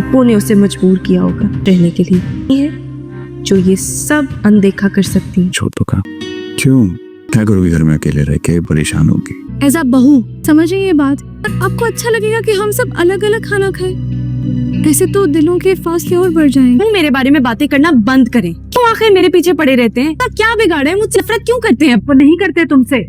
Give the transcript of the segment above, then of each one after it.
फुप्पो ने उसे मजबूर किया होगा रहने के लिए। ये है जो ये सब अनदेखा कर सकती है। छोटू का क्यों क्या करोगी घर में अकेले रह के, परेशान होगी। एज अ बहू समझिए ये बात, पर आपको अच्छा लगेगा कि हम सब अलग अलग खाना खाएं? ऐसे तो दिलों के फासले और बढ़ जाएंगे। तुम मेरे बारे में बातें करना बंद करें। क्यों आखिर मेरे पीछे पड़े रहते हैं? क्या बिगाड़े? मुझसे नफरत क्यों करते हैं? वो नहीं करते तुमसे,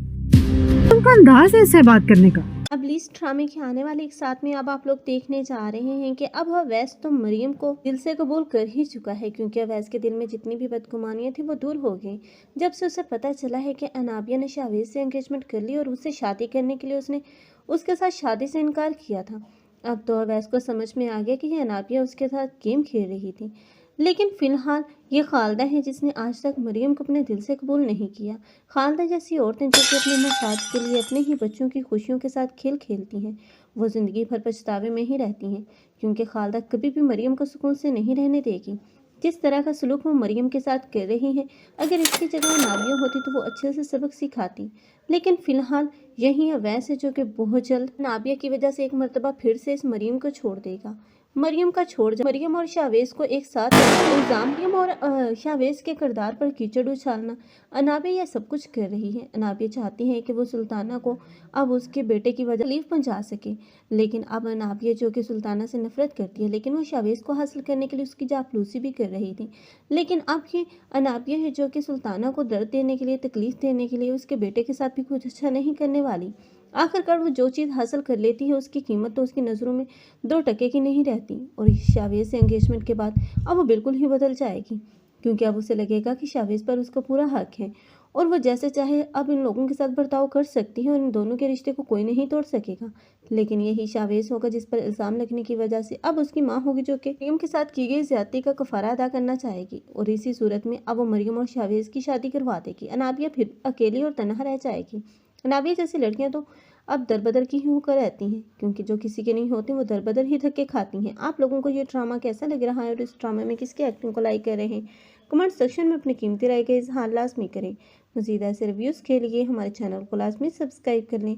तुमका अंदाज है इससे बात करने का। अब लीज ड्रामे के आने वाले एक साथ में अब आप लोग देखने जा रहे हैं कि अब अवैस तो मरियम को दिल से कबूल कर ही चुका है, क्योंकि अवैस के दिल में जितनी भी बदगुमानियां थी वो दूर हो गई जब से उसे पता चला है कि अनाबिया ने शावेज से एंगेजमेंट कर ली और उससे शादी करने के लिए उसने उसके साथ शादी से इनकार किया था। अब तो अवैस को समझ में आ गया कि अनाबिया उसके साथ गेम खेल रही थी, लेकिन फिलहाल ये खालदा है जिसने आज तक मरियम को अपने दिल से कबूल नहीं किया। खालदा जैसी औरतें जो कि अपने मफाद के लिए अपने ही बच्चों की खुशियों के साथ खेल खेलती हैं, वो ज़िंदगी भर पछतावे में ही रहती हैं, क्योंकि खालदा कभी भी मरियम को सुकून से नहीं रहने देगी। जिस तरह का सलूक वो मरियम के साथ कर रही है, अगर इसकी जगह नाबिया होती तो वो अच्छे से सबक सिखाती, लेकिन फ़िलहाल यही अवैस है जो कि बहुत जल्द नाबिया की वजह से एक मरतबा फिर से इस मरियम को छोड़ देगा। मरियम और शावेज को एक साथ इल्ज़ाम मरियम और शावेज के किरदार पर कीचड़ उछालना, अनाबिया यह सब कुछ कर रही है। अनाबिया चाहती है कि वो सुल्ताना को अब उसके बेटे की वजह तकलीफ पहुंचा सके, लेकिन अब अनाबिया जो कि सुल्ताना से नफरत करती है, लेकिन वो शावेज को हासिल करने के लिए उसकी जाफलूसी भी कर रही थी, लेकिन अब ये अनाबिया है जो कि सुल्ताना को दर्द देने के लिए, तकलीफ देने के लिए उसके बेटे के साथ भी कुछ अच्छा नहीं करने वाली। आखिरकार वो जो चीज़ हासिल कर लेती है उसकी कीमत तो उसकी नज़रों में 2 टके की नहीं रहती, और शावेज से एंगेजमेंट के बाद अब वो बिल्कुल ही बदल जाएगी, क्योंकि अब उसे लगेगा कि शावेज पर उसका पूरा हक है और वो जैसे चाहे अब इन लोगों के साथ बर्ताव कर सकती है और इन दोनों के रिश्ते को कोई नहीं तोड़ सकेगा। लेकिन यही शावेज होगा जिस पर इल्ज़ाम लगने की वजह से अब उसकी माँ होगी जो कि मरियम के साथ की गई ज्यादती का कफारा अदा करना चाहेगी, और इसी सूरत में अब वो मरियम और शावेज की शादी करवा देगी। अनाबिया फिर अकेली और तनहा रह जाएगी। अनाबिया जैसी लड़कियां तो अब दरबदर की ही होकर रहती हैं, क्योंकि जो किसी के नहीं होती वो दरबदर ही धक्के खाती हैं। आप लोगों को ये ड्रामा कैसा लग रहा है और इस ड्रामे में किसकी एक्टिंग को लाइक कर रहे हैं? कमेंट सेक्शन में अपनी कीमती राय का इजहार लाजमी करें। मज़ीद ऐसे रिव्यूज़ के लिए हमारे चैनल को लाजमी सब्सक्राइब कर लें।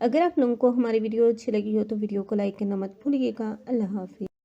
अगर आप लोगों को हमारी वीडियो अच्छी लगी हो तो वीडियो को लाइक करना मत भूलिएगा। अल्लाह हाफिज़।